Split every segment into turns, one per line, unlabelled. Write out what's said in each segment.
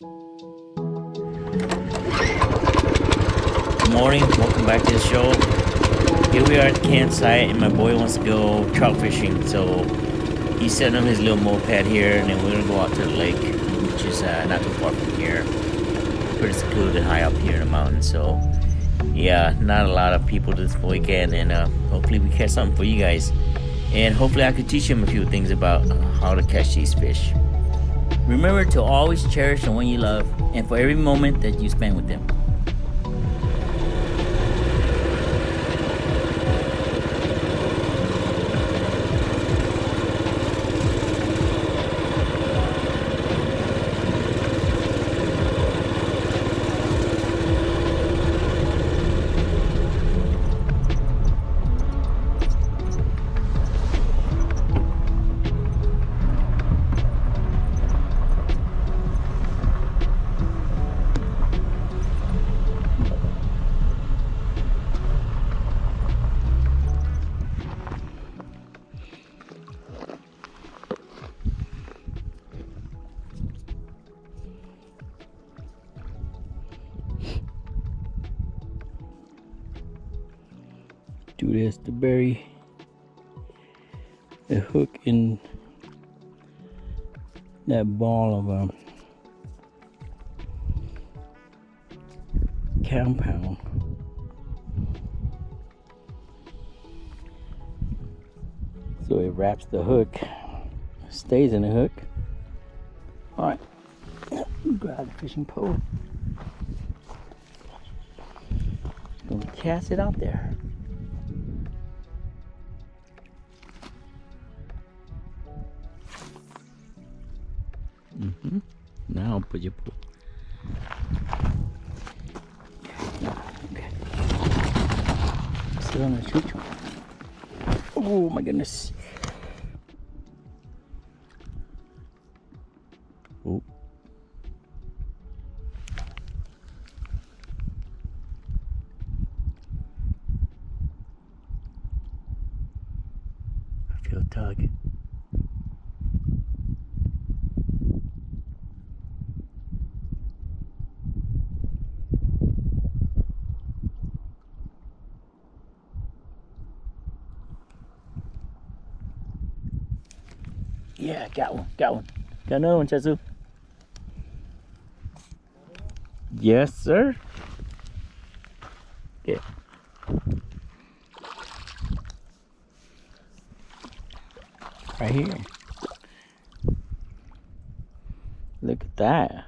Good morning, welcome back to the show. Here we are at the campsite, and my boy wants to go trout fishing, so he's setting up his little moped here, and then we're gonna go out to the lake, which is not too far from here. Pretty secluded, high up here in the mountains. So yeah, not a lot of people this weekend, and hopefully we catch something for you guys, and hopefully I could teach him a few things about how to catch these fish. Remember to always cherish the one you love, and for every moment that you spend with them. Do this to bury the hook in that ball of compound. So it wraps the hook, stays in the hook. All right, grab the fishing pole. Gonna cast it out there. Now put your pull. Okay. Sit on the shoot. Oh my goodness. Oh. I feel a tug. Yeah, got one. Got another one, Chazu. Yes, sir. Yeah. Right here. Look at that.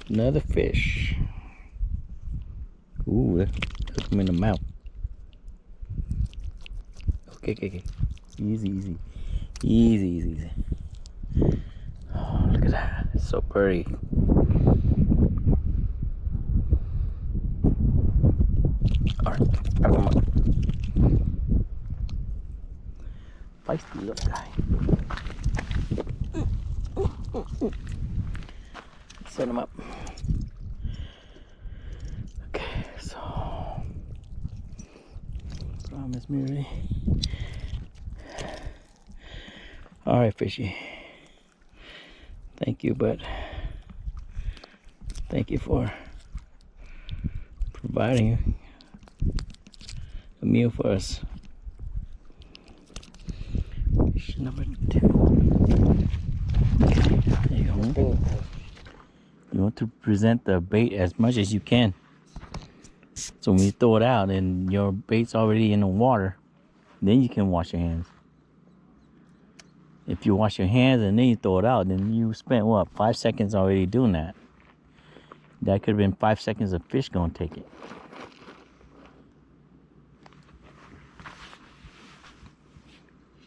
Another fish. Ooh, hook him in the mouth. Okay. Easy. Oh, look at that. It's so pretty. Alright, grab him up. Feisty little guy. Set him up. Okay, so promise me, ready? All right, fishy. Thank you, bud. Thank you for providing a meal for us. Fish number 2. There you go. You want to present the bait as much as you can. So when you throw it out and your bait's already in the water, then you can wash your hands. If you wash your hands and then you throw it out, then you spent what, 5 seconds already doing that. That could have been 5 seconds of fish gonna take it.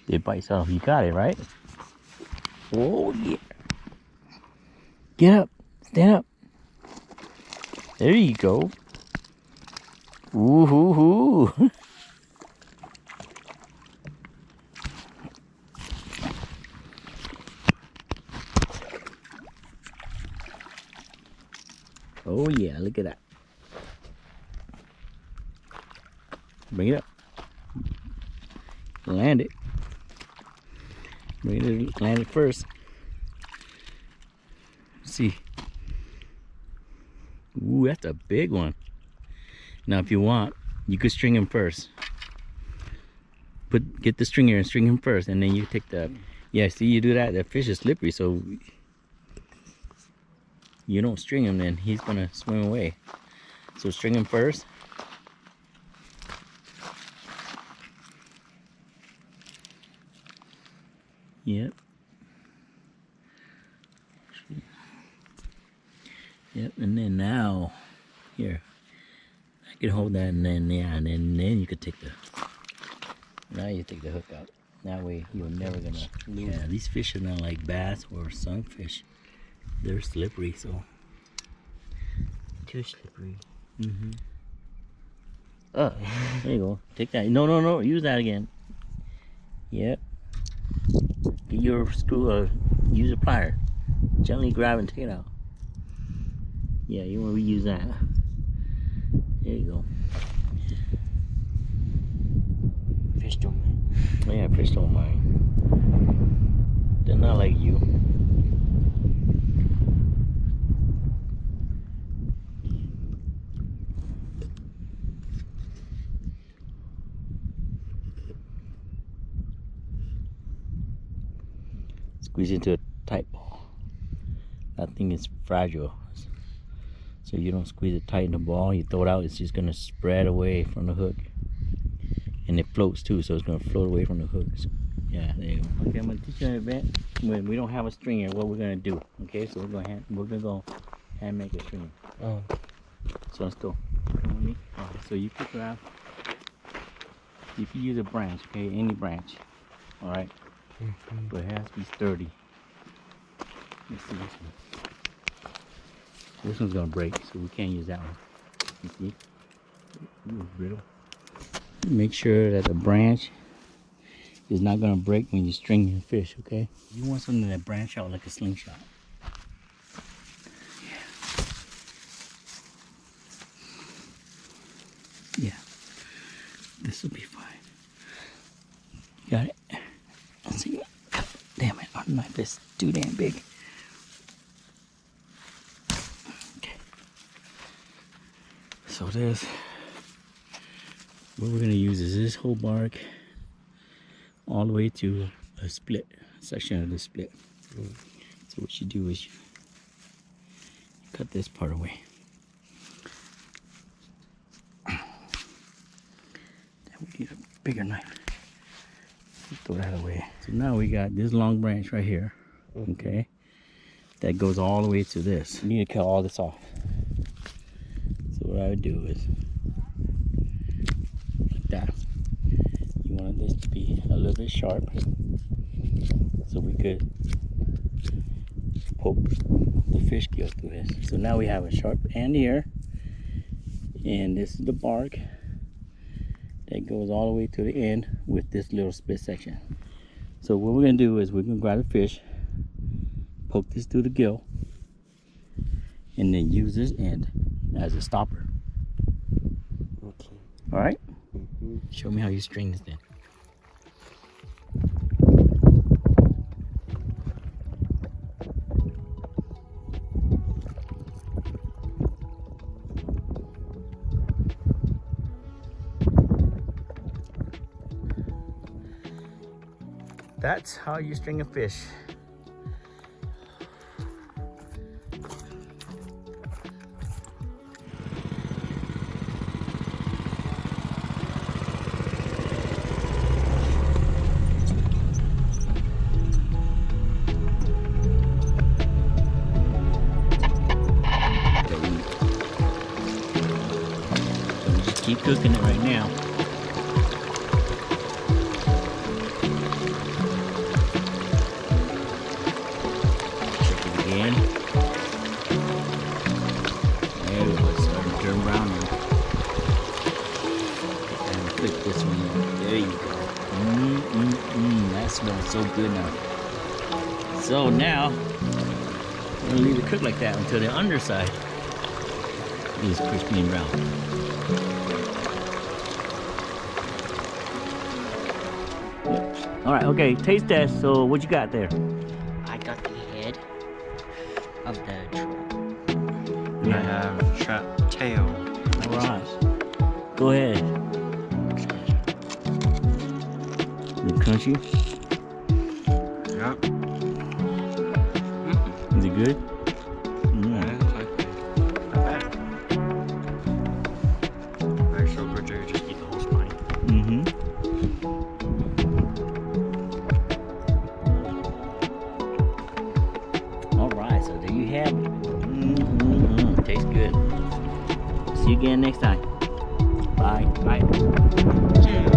It bites off. You got it, right? Oh yeah. Get up. Stand up. There you go. Ooh hoo hoo. Oh yeah, look at that. Bring it up. Land it. Ready to land it first. Let's see. Ooh, that's a big one. Now, if you want, you could string him first. Get the stringer and string him first, and then you take the. Yeah, see, you do that. The fish is slippery, so you don't string him, then he's gonna swim away. So string him first. Yep. Yep, and then now, here, I can hold that, and then yeah, and then you could take the. Now you take the hook out. That way you're never gonna lose. Yeah, these fish are not like bass or sunfish. They're slippery, so.
Too slippery.
Mm-hmm.
Oh.
There you go. Take that. No. Use that again. Yep. Get your screw. Use a plier. Gently grab and take it out. Yeah, you want to reuse that. There you go.
Fish don't mind.
Yeah, fish don't mind. They're not like you. Squeeze into a tight ball. That thing is fragile. So you don't squeeze it tight in the ball, you throw it out, it's just gonna spread away from the hook. And it floats too, so it's gonna float away from the hooks. Yeah, there you go. Okay, I'm gonna teach you an event when we don't have a stringer, what we're gonna do. Okay, so we're gonna go hand make a stringer.
Oh.
So let's go. Come with me. Alright, so you can grab, you can use a branch, okay, any branch. Alright. But it has to be sturdy. Let's see this one. This one's gonna break, so we can't use that one. You see? Ooh, brittle. Make sure that the branch is not gonna break when you string your fish, okay? You want something that branch out like a slingshot. Yeah. This will be fine. Got it? Let's see. Damn it, our knife is too damn big. So this, what we're gonna use is this whole bark all the way to a split section of the split. So what you do is you cut this part away. Then we need a bigger knife. Throw that away. So now we got this long branch right here, okay? That goes all the way to this. You need to cut all this off. So what I would do is, like that. You wanted this to be a little bit sharp, so we could poke the fish gill through this. So now we have a sharp end here, and this is the bark that goes all the way to the end with this little split section. So what we're gonna do is we're gonna grab the fish, poke this through the gill, and then use this end as a stopper.
Okay.
All right? Show me how you string this then. That's how you string a fish. Just keep cooking it right now. Again. There we go, it's starting to turn brown now. And flip this one in. There you go. That smells so good now. So now, we're gonna leave it cook like that until the underside is crispy and brown. All right, okay, taste test. So what you got there?
I got the head of the trout.
I have trout tail.
All right. Go ahead. Is it crunchy?
Yep.
Is it good?
Yeah, it's like not bad. Very so good, you just eat the whole spine.
Mm-hmm. All right, so there you have it. Tastes good. See you again next time. Bye.
Bye. Cheers.